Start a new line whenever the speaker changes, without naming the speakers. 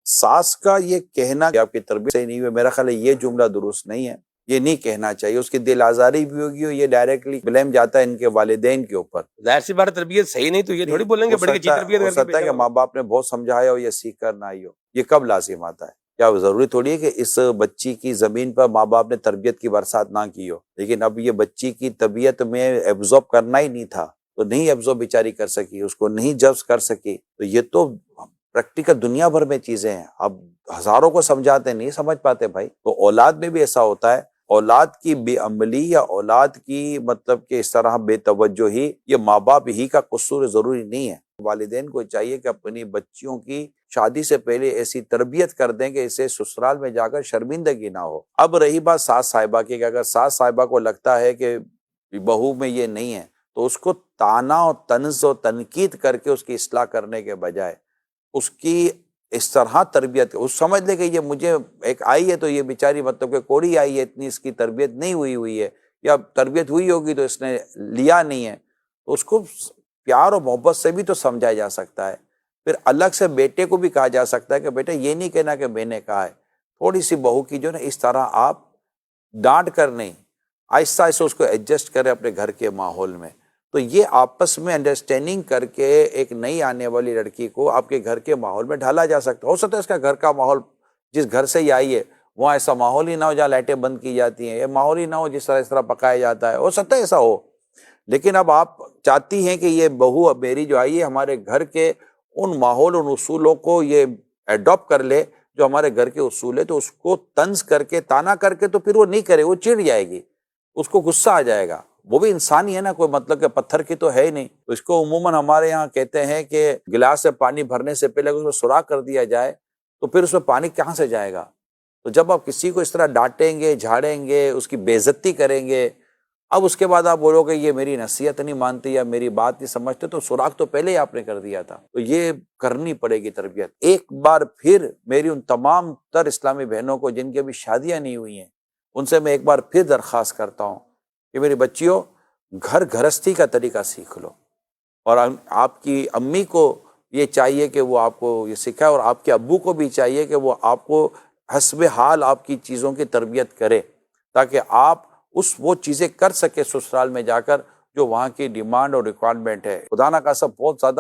ساس کا یہ کہنا کہ آپ کی تربیت صحیح نہیں ہوئی، میرا خیال ہے یہ جملہ درست نہیں ہے، یہ نہیں کہنا چاہیے. اس کی دل آزاری بھی ہوگی اور یہ ڈائریکٹلی بلیم جاتا ہے ان کے والدین کے اوپر.
ظاہر سی بات تربیت صحیح نہیں تو یہ تھوڑی بولیں گے بڑی اچھی تربیت
ہو
کر کے
سکتا ہے کہ
بھیجا
ماں باپ نے بہت سمجھایا ہو، یہ سیکھ کر نہ آئی ہو. یہ کب لازم آتا ہے؟ کیا ضروری تھوڑی ہے کہ اس بچی کی زمین پر ماں باپ نے تربیت کی برسات نہ کی ہو، لیکن اب یہ بچی کی طبیعت میں ایبزارب کرنا ہی نہیں تھا تو نہیں ایبزارب بیچاری کر سکی، اس کو نہیں جذب کر سکی. تو یہ تو پریکٹیکل دنیا بھر میں چیزیں ہیں. اب ہزاروں کو سمجھاتے نہیں سمجھ پاتے بھائی. تو اولاد میں بھی ایسا ہوتا ہے، اولاد کی بے عملی یا اولاد کی مطلب کہ اس طرح بے توجہی یہ ماں باپ ہی کا قصور ضروری نہیں ہے. والدین کو چاہیے کہ اپنی بچیوں کی شادی سے پہلے ایسی تربیت کر دیں کہ اسے سسرال میں جا کر شرمندگی نہ ہو. اب رہی بات ساس صاحبہ کی کہ اگر ساس صاحبہ کو لگتا ہے کہ بہو میں یہ نہیں ہے تو اس کو طعنہ اور طنز و تنقید کر کے اس کی اصلاح کرنے کے بجائے اس کی اس طرح تربیت اس سمجھ لے کہ یہ مجھے ایک آئی ہے تو یہ بیچاری مطلب کہ کوڑی آئی ہے، اتنی اس کی تربیت نہیں ہوئی ہے، یا تربیت ہوئی ہوگی تو اس نے لیا نہیں ہے. تو اس کو پیار اور محبت سے بھی تو سمجھایا جا سکتا ہے. پھر الگ سے بیٹے کو بھی کہا جا سکتا ہے کہ بیٹا یہ نہیں کہنا کہ میں نے کہا ہے. تھوڑی سی بہو کی جو نا اس طرح آپ ڈانٹ کر نہیں، آہستہ آہستہ اس کو ایڈجسٹ کرے اپنے گھر کے ماحول میں. تو یہ آپس میں انڈرسٹینڈنگ کر کے ایک نئی آنے والی لڑکی کو آپ کے گھر کے ماحول میں ڈھالا جا سکتا ہے. ہو سکتا ہے اس کا گھر کا ماحول جس گھر سے ہی آئی ہے وہاں ایسا ماحول ہی نہ ہو جہاں لائٹیں بند کی جاتی ہیں، یا ماحول ہی نہ ہو جس طرح پکایا جاتا ہے، ہو سکتا ہے ایسا ہو. لیکن اب آپ چاہتی ہیں کہ یہ بہو اب میری جو آئی ہے ہمارے گھر کے ان ماحول ان اصولوں کو یہ ایڈاپٹ کر لے جو ہمارے گھر کے اصول ہے، تو اس کو طنز کر کے طعنہ کر کے تو پھر وہ نہیں کرے، وہ چڑ جائے گی، اس کو غصہ آ جائے گا. وہ بھی انسان ہی ہے نا، کوئی مطلب کہ پتھر کی تو ہے ہی نہیں. تو اس کو عموماً ہمارے یہاں کہتے ہیں کہ گلاس سے پانی بھرنے سے پہلے اگر اس میں سوراخ کر دیا جائے تو پھر اس میں پانی کہاں سے جائے گا. تو جب آپ کسی کو اس طرح ڈانٹیں گے، جھاڑیں گے، اس کی بے عزتی کریں گے، اب اس کے بعد آپ بولو کہ یہ میری نصیحت نہیں مانتی یا میری بات نہیں سمجھتے، تو سوراخ تو پہلے ہی آپ نے کر دیا تھا. تو یہ کرنی پڑے گی تربیت. ایک بار پھر میری ان تمام تر اسلامی بہنوں کو جن کی ابھی شادیاں نہیں ہوئی ہیں ان سے میں ایک بار پھر درخواست کرتا ہوں کہ میری بچیوں گھر گھرستی کا طریقہ سیکھ لو. اور آپ کی امی کو یہ چاہیے کہ وہ آپ کو یہ سکھائے، اور آپ کے ابو کو بھی چاہیے کہ وہ آپ کو حسب حال آپ کی چیزوں کی تربیت کرے، تاکہ آپ وہ چیزیں کر سکے سسرال میں جا کر جو وہاں کی ڈیمانڈ اور ریکوائرمنٹ ہے. خدا نہ خواستہ بہت زیادہ